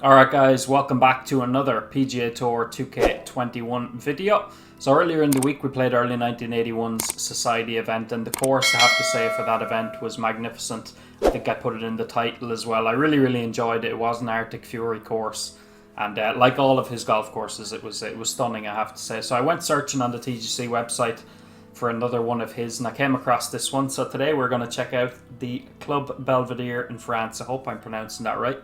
Alright guys, welcome back to another PGA Tour 2K21 video. So earlier in the week we played early 1981's Society event, and the course, I have to say, for that event was magnificent. I think I put it in the title as well. I really enjoyed it. It was an Artic Fury course, and like all of his golf courses, it was stunning, I have to say. So I went searching on the TGC website for another one of his, and I came across this one. So today we're going to check out the Club Belvedere in France. I hope I'm pronouncing that right.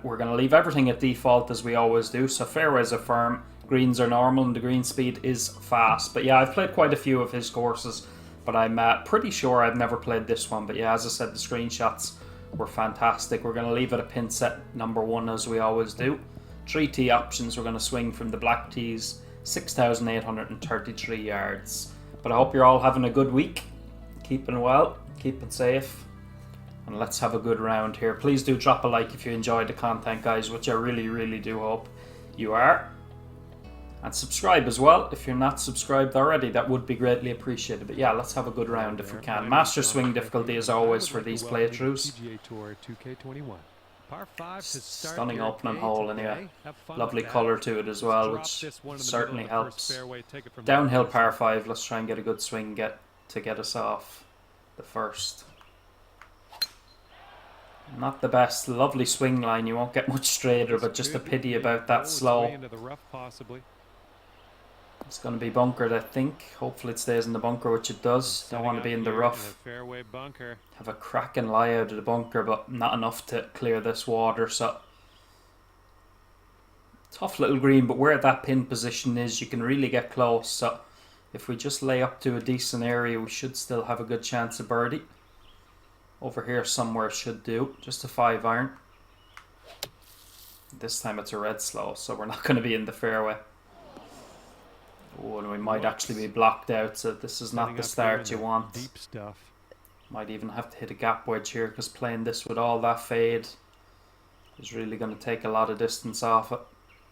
We're going to leave everything at default as we always do. So fairways are firm, greens are normal, and the green speed is fast. But yeah, I've played quite a few of his courses, but I'm pretty sure I've never played this one. But yeah, as I said, the screenshots were fantastic. We're going to leave it at pin set number 1 as we always do. 3 tee options. We're going to swing from the black tees, 6,833 yards. But I hope you're all having a good week, keeping well, keeping safe. And let's have a good round here. Please do drop a like if you enjoyed the content, guys, which I really do hope you are. And subscribe as well if you're not subscribed already. That would be greatly appreciated. But yeah, let's have a good round if we can. Master swing difficulty as always for these playthroughs. Stunning opening hole anyway. Lovely colour to it as well, which certainly helps. Downhill par 5. Let's try and get a good swing to get us off the first. Not the best. Lovely swing line. You won't get much straighter, but just a pity about that slow. It's going to be bunkered, I think. Hopefully it stays in the bunker, which it does. Don't want to be in the rough. Have a cracking lie out of the bunker, but not enough to clear this water. So tough little green, but where that pin position is, you can really get close. So if we just lay up to a decent area, we should still have a good chance of birdie. Over here somewhere should do. Just a 5-iron. This time it's a red slow, so we're not going to be in the fairway. Oh, and we might actually be blocked out, so this is not the start you want. Deep stuff. Might even have to hit a gap wedge here, because playing this with all that fade is really going to take a lot of distance off it.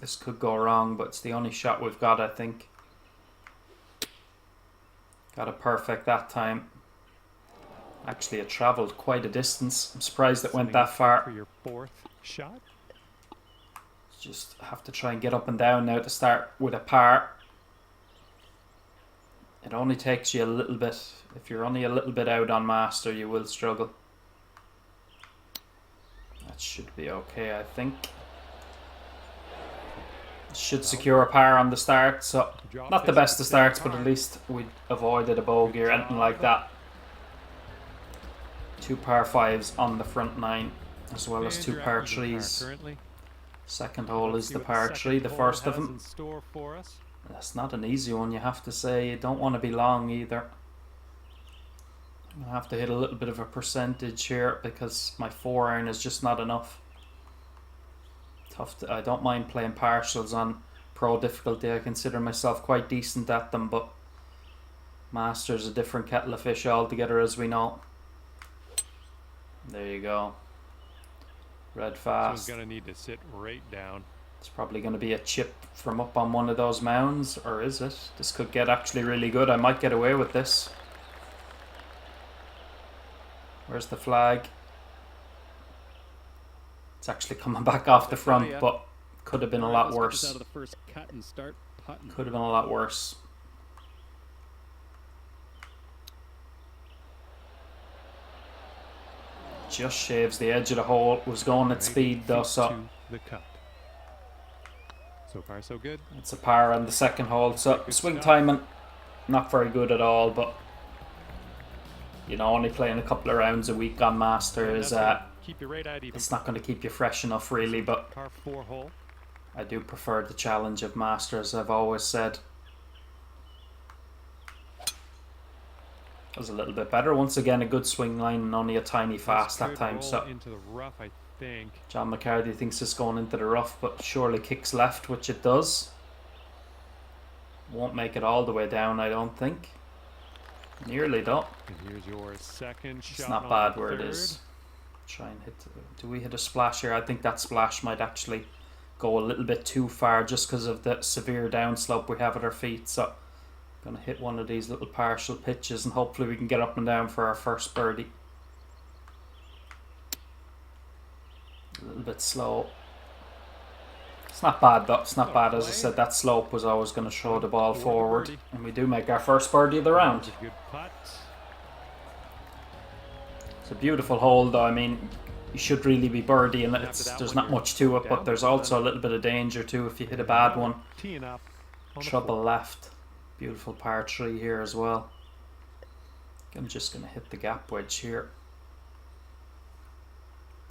This could go wrong, but it's the only shot we've got, I think. Got it perfect that time. Actually, it travelled quite a distance. I'm surprised it went that far. For your 4th shot. Just have to try and get up and down now to start with a par. It only takes you a little bit. If you're only a little bit out on master, you will struggle. That should be okay, I think. Should secure a par on the start. So not the best of starts, but at least we avoided a bogey or anything like that. 2 par 5s on the front 9, as well as 2 par 3s. Second hole is the par 3, the first of them. That's not an easy one, you have to say. You don't want to be long either. I have to hit a little bit of a percentage here because my 4-iron is just not enough. Tough. I don't mind playing partials on pro difficulty. I consider myself quite decent at them, but Master's a different kettle of fish altogether, as we know. There you go. Red fast. So he's going to need to sit right down. It's probably going to be a chip from up on one of those mounds, or is it? This could get actually really good. I might get away with this. Where's the flag? It's actually coming back off the front, but could have been a lot worse. Could have been a lot worse. Just shaves the edge of the hole. Was going at speed though, so far so good. It's a par on the second hole. So swing timing, not very good at all. But you know, only playing a couple of rounds a week on Master is it's not going to keep you fresh enough, really. But I do prefer the challenge of Master, as I've always said. Was a little bit better. Once again, a good swing line and only a tiny fast that time. So into the rough, I think. John McCarthy thinks it's going into the rough, but surely kicks left, which it does. Won't make it all the way down, I don't think. Nearly though. And here's your second shot. It's not bad where it is. Try and hit. Do we hit a splash here? I think that splash might actually go a little bit too far just because of the severe downslope we have at our feet. So gonna hit one of these little partial pitches and hopefully we can get up and down for our first birdie. A little bit slow. It's not bad though. It's not bad. As I said, that slope was always going to throw the ball forward, and we do make our first birdie of the round. Good putt. It's a beautiful hole though. I mean, you should really be birdieing it. There's not much to it, but there's also a little bit of danger too if you hit a bad one. Teeing up on the Trouble fourth. left. Beautiful par 3 here as well. I'm just going to hit the gap wedge here.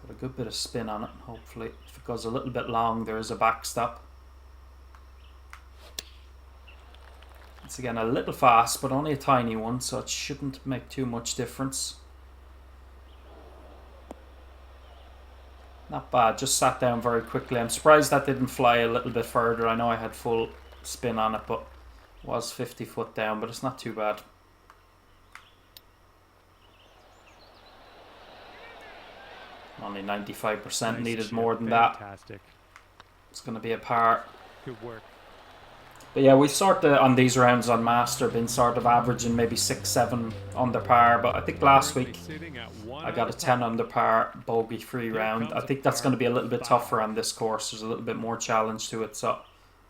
Put a good bit of spin on it. Hopefully, if it goes a little bit long, there is a backstop. It's again a little fast, but only a tiny one, so it shouldn't make too much difference. Not bad, just sat down very quickly. I'm surprised that didn't fly a little bit further. I know I had full spin on it, but it was 50 foot down, but it's not too bad. Only 95%, needed more than that. Fantastic. It's going to be a par. Good work. But yeah, we sort of, on these rounds on Master, been sort of averaging maybe 6-7 under par. But I think last week I got a 10 under par bogey-free round. I think that's going to be a little bit tougher on this course. There's a little bit more challenge to it, so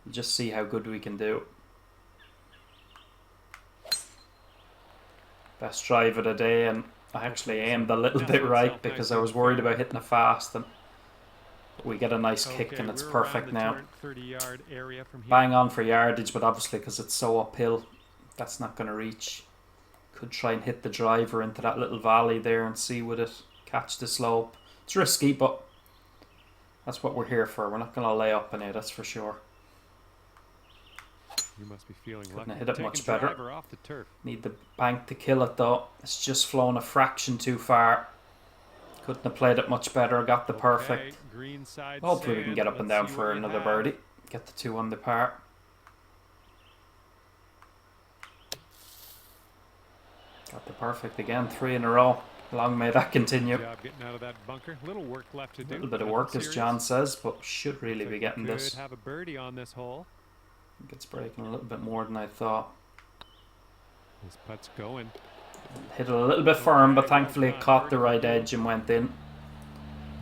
we'll just see how good we can do. Best drive of the day, and I actually aimed a little bit right because I was worried about hitting it fast, and we get a nice kick and it's perfect now. Bang on for yardage, but obviously because it's so uphill, that's not going to reach. Could try and hit the driver into that little valley there and see would it catch the slope. It's risky, but that's what we're here for. We're not going to lay up in it, that's for sure. You must be feeling Couldn't lucky. hit it much better. Off the turf. Need the bank to kill it though. It's just flown a fraction too far. Couldn't have played it much better. Got the perfect. Green side Hopefully we can sand. get up and Let's down see for what you another have. birdie. Get the 2 on the par. Got the perfect again. 3 in a row. Long may that continue. Good job getting out of that bunker. Little work left to A do. little bit of Nothing work, as serious. John says, but should really Looks be like getting we could this. have a birdie on this hole. I think it's breaking a little bit more than I thought. This putt's going. Hit it a little bit firm, but thankfully it caught the right edge and went in.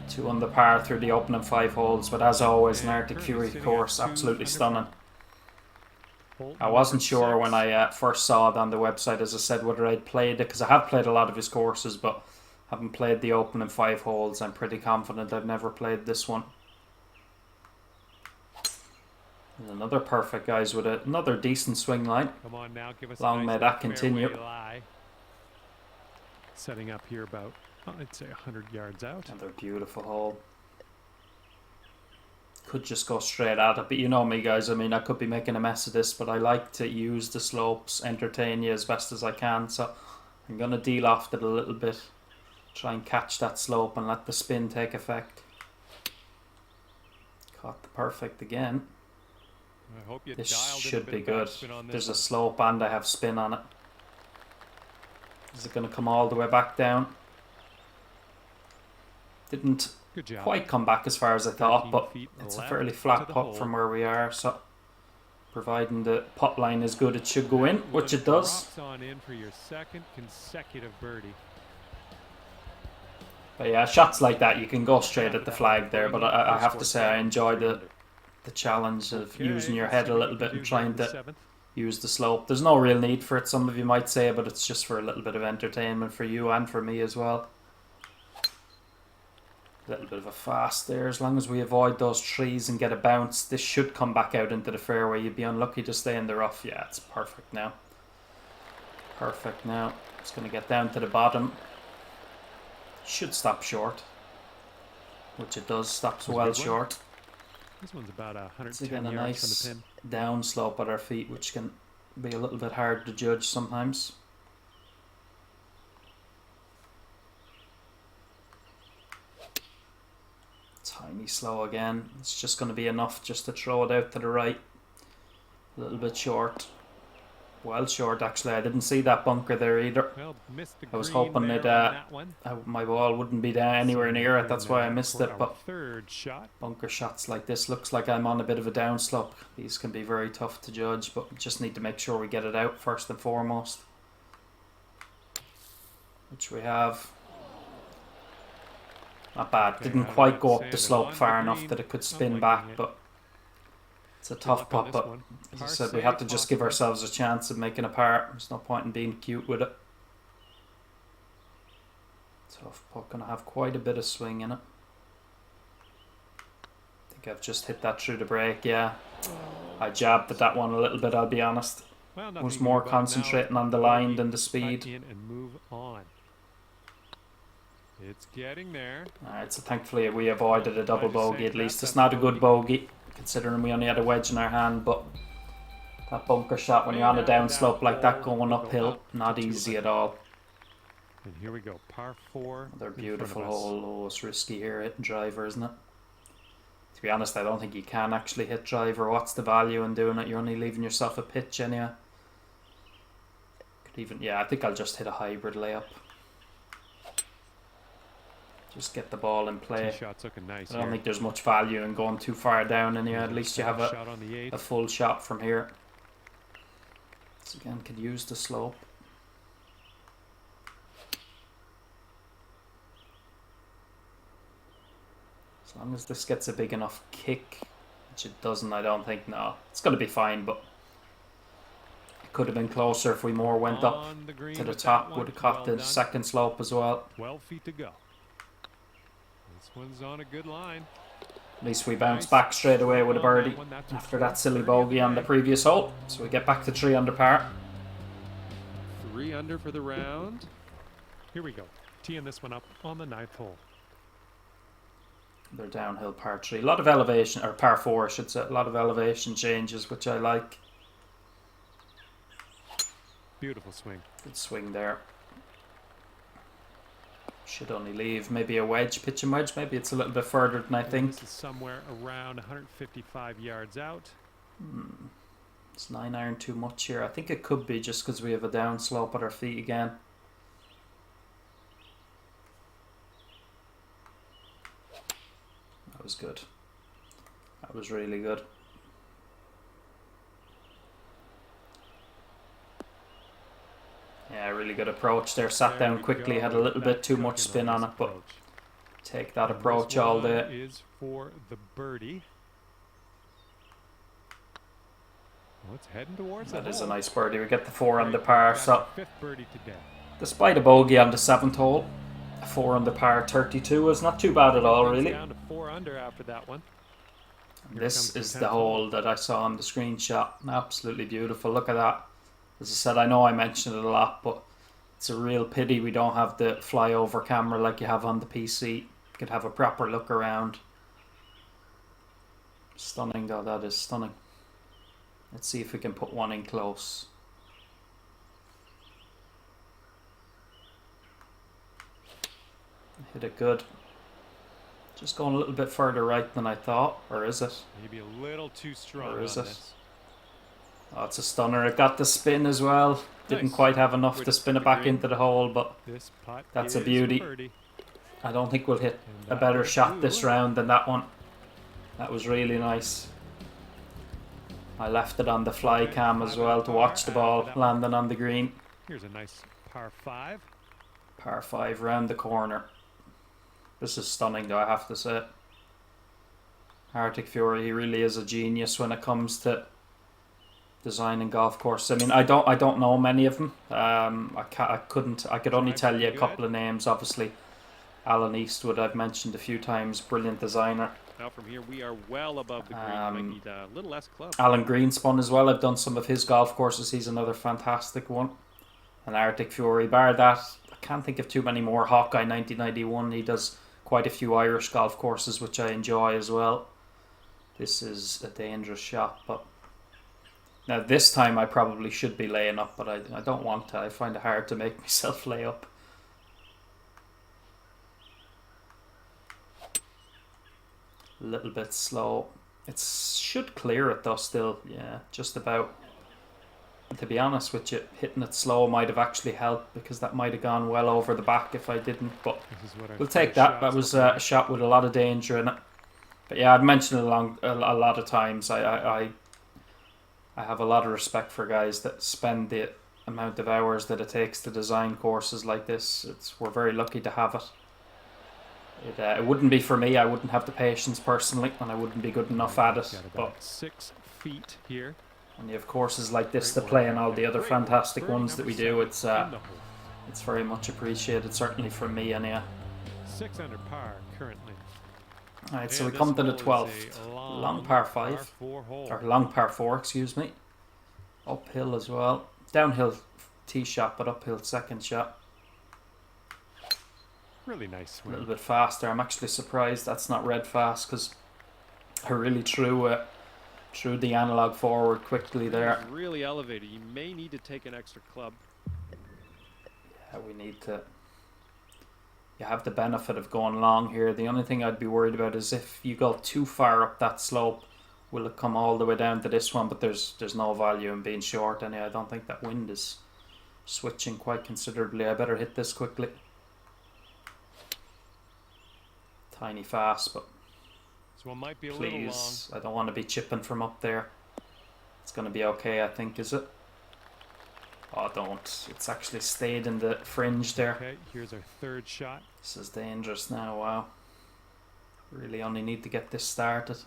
2 on the par through the opening 5 holes, but as always, an And Artic currently Fury sitting at course, 2 absolutely under stunning. Hole I wasn't number sure 6. when I first saw it on the website, as I said, whether I'd played it, because I have played a lot of his courses, but haven't played the opening 5 holes. I'm pretty confident I've never played this one. And another perfect, guys, with another decent swing line. Come on now, give us a Long nice may that continue. fairway lie. Setting up here about, I'd say 100 yards out. Another beautiful hole. Could just go straight at it, but you know me, guys. I mean, I could be making a mess of this, but I like to use the slopes, entertain you as best as I can. So I'm going to de-loft it a little bit. Try and catch that slope and let the spin take effect. Caught the perfect again. I hope you This dialed in a should bit be of good. backspin on this There's a one. slope and I have spin on it. Is it going to come all the way back down? Didn't Good job. quite come back as far as I thought, 13 but feet it's a left fairly to flat the putt hole. from where we are, so providing the putt line is good, it should go in, which it does. Drops on in for your second consecutive birdie. But yeah, shots like that, you can go straight at the flag there, but I have to say I enjoy the challenge of Okay, using your let's head see a what little you can bit and do here in trying the to seventh. use the slope. There's no real need for it, some of you might say, but it's just for a little bit of entertainment for you and for me as well. A little bit of a fast there. As long as we avoid those trees and get a bounce, this should come back out into the fairway. You'd be unlucky to stay in the rough. Yeah, it's perfect now. Perfect now. It's going to get down to the bottom. Should stop short, which it does. Stops That's a well good one. short. This one's about It's 110 again a yards nice from the pin. down slope at our feet, which can be a little bit hard to judge sometimes. Tiny slow again. It's just going to be enough just to throw it out to the right. A little bit short. Well short, actually. I didn't see that bunker there either. Well, missed the I was green hoping there it, on that one. My ball wouldn't be down anywhere So near it. here That's why I now missed for it. our But third shot. bunker shots like this looks like I'm on a bit of a downslope. These can be very tough to judge, but just need to make sure we get it out first and foremost. Which we have. Not bad. Okay, Didn't out of quite that go up sand the and slope on far the enough green. that it could I'm spin liking back, it. but It's a Good tough luck on putt, this but one. as I Par said, we save have to just give possible. ourselves a chance of making a par. There's no point in being cute with it. Tough putt, gonna have quite a bit of swing in it. I think I've just hit that through the break, yeah. I jabbed at that one a little bit, I'll be honest. Well, I was nothing you can more do about it now. concentrating on the Bogey, line than the cut speed. in and move on. It's getting there. Alright, so thankfully we avoided a double I just bogey say at least. that's It's a not a good bogey. bogey, considering we only had a wedge in our hand, but that bunker shot when you're on a And after downslope that like that hole, going we'll go uphill, up not to easy 2 at under. all. And here we go, par 4. Another in front beautiful of us. hole. Oh, it's risky here hitting driver, isn't it? To be honest, I don't think you can actually hit driver. What's the value in doing it? You're only leaving yourself a pitch anyway. Could even, yeah, I think I'll just hit a hybrid layup. Just get the ball in play. Tee shot's looking nice I don't here. think there's much value in going too far down anyway. At least you have Shot on the a 8th. full shot from here. So again, could use the slope. As long as this gets a big enough kick, which it doesn't, I don't think. No, it's going to be fine, but it could have been closer if we more went up On the green to the with that top. one. Would have caught Well the done. second slope as well. 12 feet to go. This one's on a good line. At least we bounce back straight away with a birdie after that silly bogey on the previous hole. So we get back to 3 under par. 3 under for the round. Here we go. Teeing this one up on the 9th hole. They're downhill par 3. A lot of elevation, or par 4 I should say. A lot of elevation changes, which I like. Beautiful swing. Good swing there. Should only leave maybe a wedge, pitching wedge. Maybe it's a little bit further than I think. This is somewhere around 155 yards out. It's 9 iron too much here. I think it could be just because we have a down slope at our feet again. That was good. That was really good. Yeah, really good approach there. Sat There down we quickly, go. had a little That bit too cooking much spin on this it, but approach. take that And approach this all one day. is for the birdie. Well, it's heading towards That the is a hole. nice birdie. We get the 4 under Right, par. that's So the 5th birdie today. despite a bogey on the 7th hole, a 4 under par 32 is not too bad at all, Things really. Down to 4 under after that one. Here This comes is the the 10th hole that I saw on the screenshot. Absolutely beautiful. Look at that. As I said, I know I mentioned it a lot, but it's a real pity we don't have the flyover camera like you have on the PC. You could have a proper look around. Stunning though, that is stunning. Let's see if we can put one in close. Hit it good. Just going a little bit further right than I thought, or is it? Maybe a little too strong Or is on it? this. Oh, it's a stunner. It got the spin as well. Didn't Nice. quite have enough Way to to spin it the back green. into the hole, but This putt That's a is beauty. birdie. I don't think we'll hit And a that better will shot do. this round than that one. That was really nice. I left it on the fly Okay, cam as 5 well under to par watch the ball after that one. landing on the green. Here's a nice par 5. Par 5 round the corner. This is stunning though, I have to say. Artic Fury, he really is a genius when it comes to designing golf courses. I mean, I don't know many of them. I could only tell you a couple of names. Obviously, Alan Eastwood, I've mentioned a few times, brilliant designer. Now from here we are well above the green. Might need a little less club. Alan Greenspun as well. I've done some of his golf courses. He's another fantastic one. And Artic Fury. Bar that, I can't think of too many more. Hawkeye 1991. He does quite a few Irish golf courses, which I enjoy as well. This is a dangerous shot, but now this time I probably should be laying up, but I don't want to. I find it hard to make myself lay up. A little bit slow. It should clear it though still. Yeah, just about. And to be honest with you, hitting it slow might have actually helped because that might have gone well over the back if I didn't. But This is what our we'll take first that. shot's That was looking a like. shot with a lot of danger in it. But yeah, I've mentioned it a lot of times. I have a lot of respect for guys that spend the amount of hours that it takes to design courses like this. We're very lucky to have it. It wouldn't be for me. I wouldn't have the patience personally, and I wouldn't be good enough at it. Got But about 6 feet here. And you have courses like this Great to play work and out all there. the other Great fantastic work. Birdie ones that we number do. 7 in the hole. It's very much appreciated, certainly from me anyway. 6 under par currently. Alright, so we And come to this the hole is 12th. a Long par 5. par 4 hole. Or long par 4, excuse me. Uphill as well. Downhill tee shot, but uphill second shot. Really nice A swing. little bit faster. I'm actually surprised that's not red fast because I really threw the analog forward quickly there. It's really elevated. You may need to take an extra club. Yeah, we need to. You have the benefit of going long here. The only thing I'd be worried about is if you go too far up that slope, will it come all the way down to this one? But there's no value in being short anyway. I don't think that wind is switching quite considerably. I better hit this quickly. Tiny fast, but So it might be a little long. please, I don't want to be chipping from up there. It's going to be okay, I think, is it? Oh, don't. It's actually stayed in the fringe there. Okay, here's our third shot. This is dangerous now, wow. Really only need to get this started.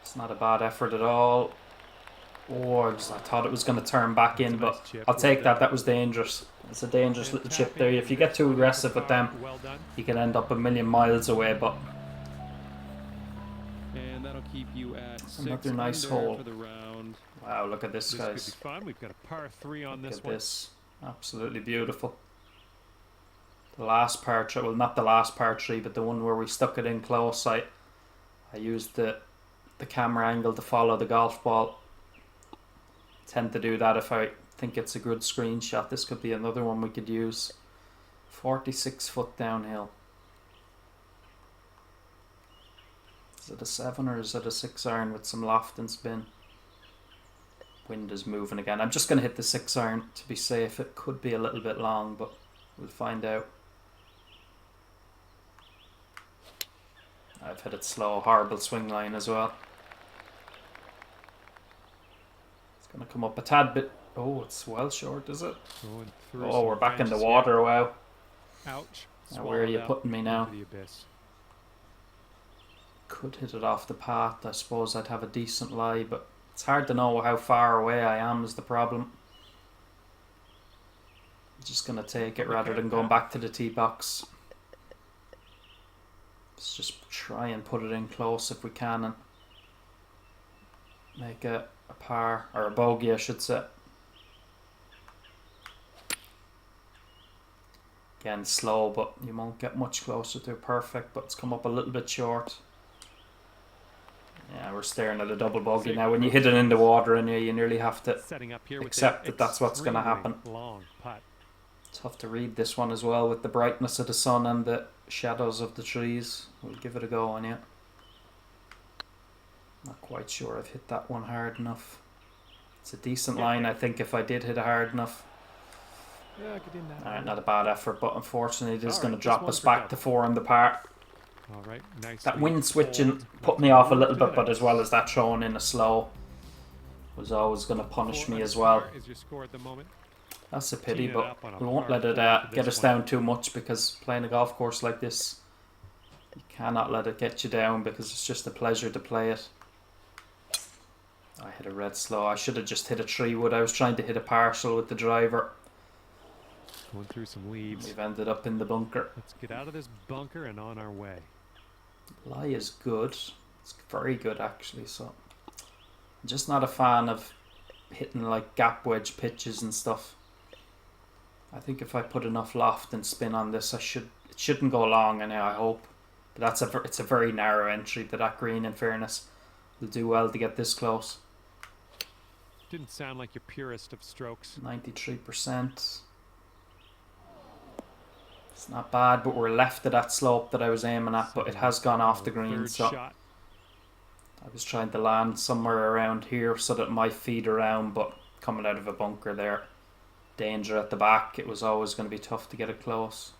It's not a bad effort at all. Oh, I thought it was going to turn back in, That's a nice but chip. I'll take Well that. done. That was dangerous. It's a dangerous And little chip tapping there. If you get too aggressive with them, Well done. you can end up a million miles away, but And that'll keep you at 6 Another nice under hole. for the round. wow, look at this, This could guys. be fun. We've got a par 3 on Look this at one. this. Absolutely beautiful. The last par 3, well, not the last par 3, but the one where we stuck it in close. I used the camera angle to follow the golf ball. Tend to do that if I think it's a good screenshot. This could be another one we could use. 46 foot downhill. Is it a 7 or is it a 6 iron with some loft and spin? Wind is moving again. I'm just going to hit the 6 iron to be safe. It could be a little bit long, but we'll find out. I've hit it slow. Horrible swing line as well. It's going to come up a tad bit. Oh, it's well short, is it? Going through Oh, some we're back in the fences water. Wow. here. Ouch. Now, where are you Swallowed putting me now? into the abyss. Could hit it off the path. I suppose I'd have a decent lie, but it's hard to know how far away I am is the problem. I'm just going to take it rather than going back to the tee box. Let's just try and put it in close if we can and make a par, or a bogey I should say. Again, slow, but you won't get much closer to perfect, but it's come up a little bit short. Yeah, we're staring at a double bogey now. When you hit it in the water anyway, you nearly have to Setting up here with accept the that that's what's going to happen. extremely long putt. Tough to read this one as well with the brightness of the sun and the shadows of the trees. We'll give it a go on you. Not quite sure I've hit that one hard enough. It's a decent line, I think, if I did hit it hard enough. Yeah, get in that. Alright, not a bad effort, but unfortunately it is Alright, going to this drop one's us for back Doug. to 4 on the par. All right, nice. That wind switching put me off a little bit, but as well as that throwing in a slow was always going to punish me as well. Is your score at the moment? That's a pity, Teeing it but up on a we won't par let it 4 for get this us one. down too much, because playing a golf course like this, you cannot let it get you down, because it's just a pleasure to play it. I hit a red slow. I should have just hit a 3-wood. I was trying to hit a partial with the driver. Going through some leaves. We've ended up in the bunker. Let's get out of this bunker and on our way. Lie is good. It's very good actually. So I'm just not a fan of hitting like gap wedge pitches and stuff. I think if I put enough loft and spin on this, it shouldn't go long, and I hope. But it's a very narrow entry to that green. In fairness, we'll do well to get this close. Didn't sound like your purest of strokes. 93%. It's not bad, but we're left of that slope that I was aiming at, but it has gone off the green, Third so shot. I was trying to land somewhere around here so that it might feed around, but coming out of a bunker there. Danger at the back. It was always going to be tough to get it close.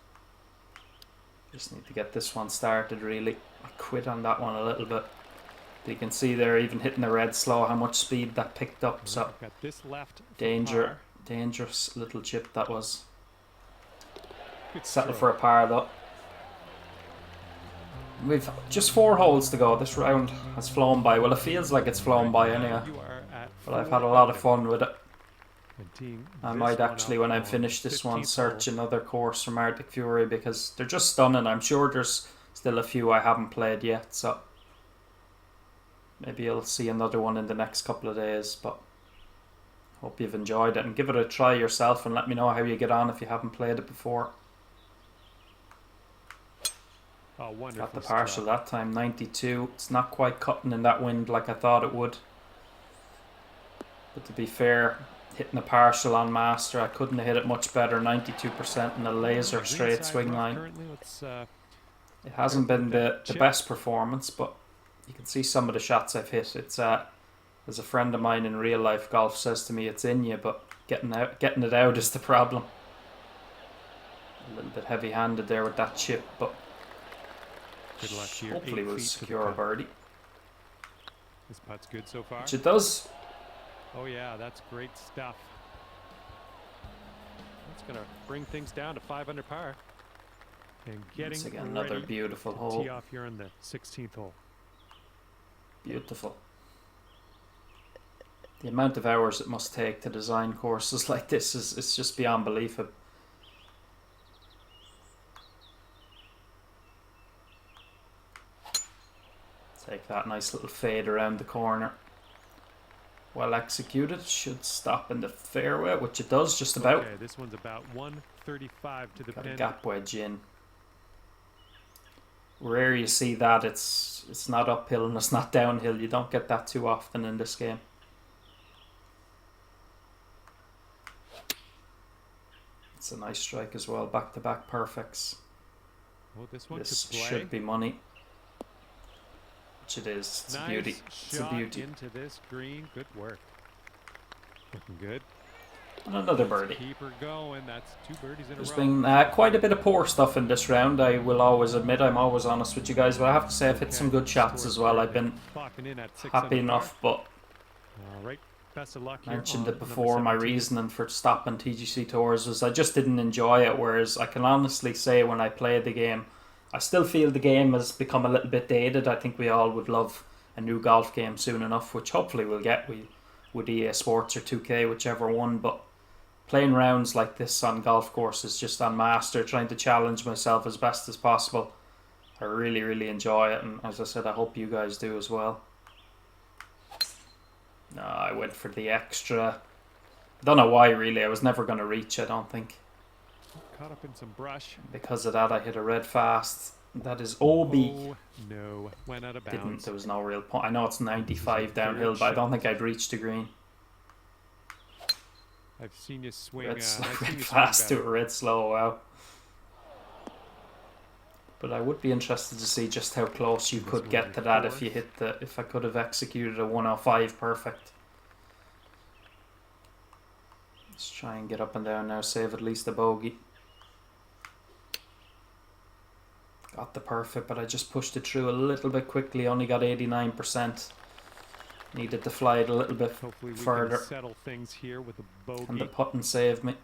Just need to get this one started, really. I quit on that one a little bit. But you can see there, even hitting the red slow, how much speed that picked up. So I've got this left. for dangerous par. little chip that was. Good Settle stroke. for a par though. We've just 4 holes to go. This round has flown by. Well, it feels like it's flown by Right now, anyway. you are at But I've 4 had a lot of under. fun with it. And teeing I this might one actually, up when I on finish the this one, 15th search hole. another course from Artic Fury because they're just stunning. I'm sure there's still a few I haven't played yet, so maybe you'll see another one in the next couple of days. But hope you've enjoyed it and give it a try yourself and let me know how you get on if you haven't played it before. Oh, wonderful Got the partial stroke. that time, 92. It's not quite cutting in that wind like I thought it would. But to be fair, hitting a partial on Master, I couldn't have hit it much better. 92% in a laser Green straight side swing rough line. currently. Let's It hasn't start been with the that chip. best performance, but you can see some of the shots I've hit. It's as a friend of mine in real life golf says to me, it's in you, but getting it out is the problem. A little bit heavy-handed there with that chip, but Good luck here. hopefully 8 we'll feet to the secure a cup. birdie, This putt's good so far. which it does. Oh yeah, that's great stuff. That's gonna bring things down to 5 under par. And getting Once again, another ready beautiful to hole. tee off here on the 16th hole. Beautiful. The amount of hours it must take to design courses like this is it's just beyond belief. Take that nice little fade around the corner. Well executed. Should stop in the fairway, which it does just about. Okay, this one's about 135 to the Got a pin. gap wedge in. Rare you see that. It's not uphill and it's not downhill. You don't get that too often in this game. It's a nice strike as well. Back-to-back perfects. Oh, this one This could play. should be money. Which it is. It's Nice a beauty. It's a shot beauty. into this green. Good work. Looking good. And another birdie. Keep her going. That's 2 birdies in There's a row. been quite a bit of poor stuff in this round. I will always admit, I'm always honest with you guys, but I have to say I've hit some good shots as well. I've been Clocking in at 6 happy under enough, but par. All right. Best of luck here. mentioned on it number before. My 17. reasoning for stopping TGC Tours was I just didn't enjoy it. Whereas I can honestly say when I play the game, I still feel the game has become a little bit dated. I think we all would love a new golf game soon enough, which hopefully we'll get with EA Sports or 2K, whichever one. But playing rounds like this on golf courses, just on Master, trying to challenge myself as best as possible, I really, really enjoy it. And as I said, I hope you guys do as well. No, I went for the extra. I don't know why, really. I was never going to reach, I don't think. Caught up in some brush. Because of that, I hit a red fast. That is OB. Oh, no. Went out of bounds. There was no real point. I know it's 95 downhill, but I don't think I'd reach the green. I've seen you swing. Red, I've seen red you swing fast to better. a red slow, wow. But I would be interested to see just how close you This could one's get your to that if fourth. you hit the. If I could have executed a 105 perfect. Let's try and get up and down now, save at least a bogey. Got the perfect, but I just pushed it through a little bit quickly. Only got 89%. Needed to fly it a little bit Hopefully we further. can settle things here with a bogey. And the putting saved me,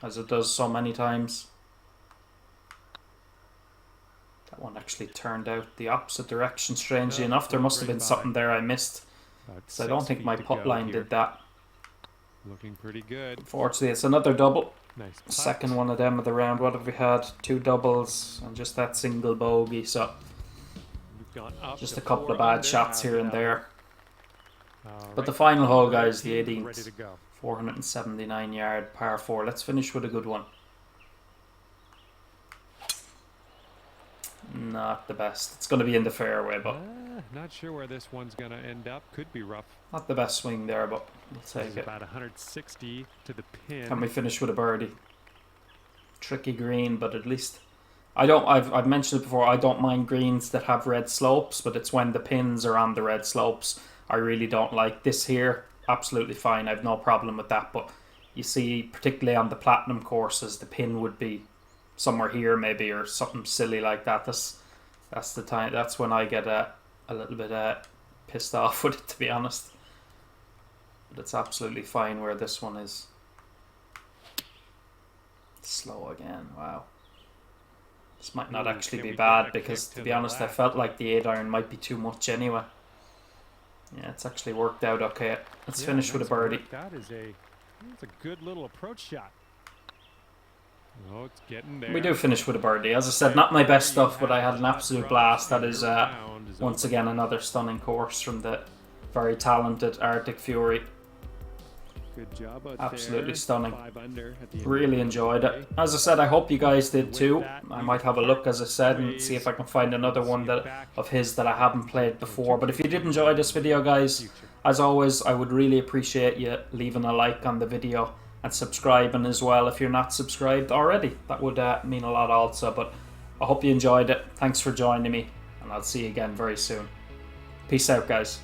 as it does so many times. That one actually turned out the opposite direction, strangely enough. There must have been something there I missed. About So I don't 6 think feet my to putt go line here. did that. Looking pretty good. Unfortunately, it's another double. Nice putt. Second one of them of the round. What have we had? 2 doubles and just that single bogey. So We've gone up just to a couple 4 of bad under shots after here and that. there. All But the right. final hole, guys, the 19, 18th. ready to go. 479 yard par 4. Let's finish with a good one. Not the best. It's going to be in the fairway, but Not sure where this one's going to end up. Could be rough. not the best swing there, but we'll This take is it. about 160 to the pin. Can we finish with a birdie? Tricky green, but at least I've mentioned it before, I don't mind greens that have red slopes, but it's when the pins are on the red slopes I really don't like. This here, absolutely fine. I've no problem with that, but you see, particularly on the platinum courses, the pin would be somewhere here maybe, or something silly like that. That's the time. That's when I get a little bit pissed off with it, to be honest. But it's absolutely fine where this one is. Slow again. Wow. This might not Ooh, actually can be we get bad a because, kick to to be the honest, I left? felt like the 8-iron might be too much anyway. Yeah, it's actually worked out okay. Let's Yeah, finish with a nice birdie. work. That's a good little approach shot. Oh, it's getting there. We do finish with a birdie. As I said, not my best stuff, but I had an absolute blast. That is, once again, another stunning course from the very talented Artic Fury. Good job out Absolutely there. stunning. 5 under at the end Really of the enjoyed day. it. As I said, I hope you guys did With too. that, I we might have a look, as I said, and see if I can find another one See you that back of his that I haven't played before. But if you did 2K21 enjoy this video, guys, future. as always, I would really appreciate you leaving a like on the video and subscribing as well if you're not subscribed already. That would mean a lot also. But I hope you enjoyed it. Thanks for joining me, and I'll see you again very soon. Peace out, guys.